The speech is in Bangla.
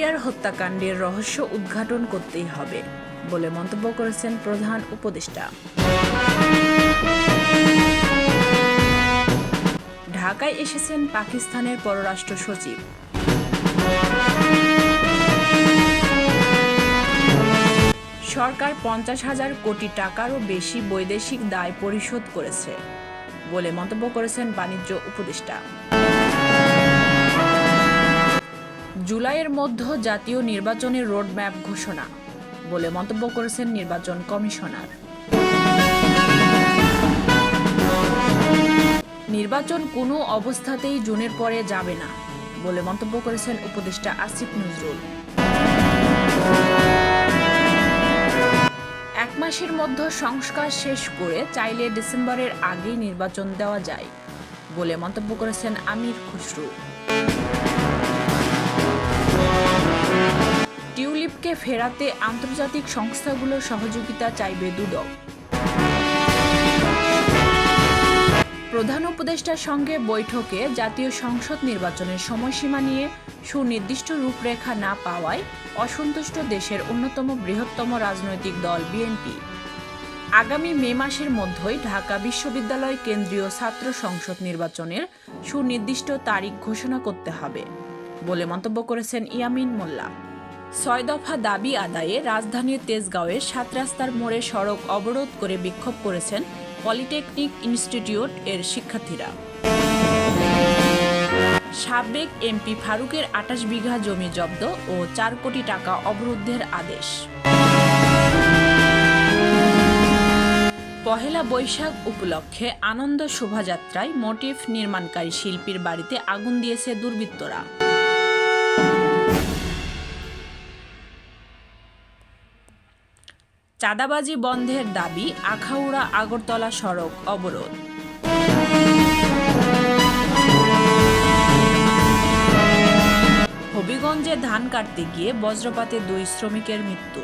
আরিয়ার হত্যাকাণ্ডের রহস্য উদ্ঘাটন করতেই হবে বলে মন্তব্য করেছেন প্রধান উপদেষ্টা। ঢাকায় এসেছেন পাকিস্তানের পররাষ্ট্র সচিব। সরকার 50,000 কোটি টাকারও বেশি বৈদেশিক দায় পরিশোধ করেছে বলে মন্তব্য করেছেন বাণিজ্য উপদেষ্টা। জুলাইয়ের মধ্যে জাতীয় নির্বাচনের রোডম্যাপ ঘোষণা বলে মন্তব্য করেছেন নির্বাচন কমিশনার। নির্বাচন কোনো অবস্থাতেই জুনের পরে যাবে না বলে মন্তব্য করেছেন উপদেষ্টা আসিফ নজরুল। 1 মাসের মধ্যে সংস্কার শেষ করে চাইলে ডিসেম্বরের আগেই নির্বাচন দেওয়া যায় বলে মন্তব্য করেছেন আমির খসরু। টিউলিপকে ফেরাতে আন্তর্জাতিক সংস্থাগুলোর সহযোগিতা চাইবে দুদক। প্রধান উপদেষ্টার সঙ্গে বৈঠকে জাতীয় সংসদ নির্বাচনের সময়সীমা নিয়ে সুনির্দিষ্ট রূপরেখা না পাওয়ায় অসন্তুষ্ট দেশের অন্যতম বৃহত্তম রাজনৈতিক দল বিএনপি। আগামী মে মাসের মধ্যেই ঢাকা বিশ্ববিদ্যালয় কেন্দ্রীয় ছাত্র সংসদ নির্বাচনের সুনির্দিষ্ট তারিখ ঘোষণা করতে হবে বলে মন্তব্য করেছেন ইয়ামিন মোল্লা। 6 দফা দাবি আদায়ে রাজধানীর তেজগাঁওয়ের 7 রাস্তার মোড়ে সড়ক অবরোধ করে বিক্ষোভ করেছেন পলিটেকনিক ইনস্টিটিউট এর শিক্ষার্থীরা। সাবেক এমপি ফারুকের 28 বিঘা জমি জব্দ ও 4 কোটি টাকা অবরুদ্ধের আদেশ। পহেলা বৈশাখ উপলক্ষে আনন্দ শোভাযাত্রায় মোটিফ নির্মাণকারী শিল্পীর বাড়িতে আগুন দিয়েছে দুর্বৃত্তরা। চাঁদাবাজি বন্ধের দাবি, আখাউড়া আগরতলা সড়ক অবরোধ। হবিগঞ্জে ধান কাটতে গিয়ে বজ্রপাতে 2 শ্রমিকের মৃত্যু।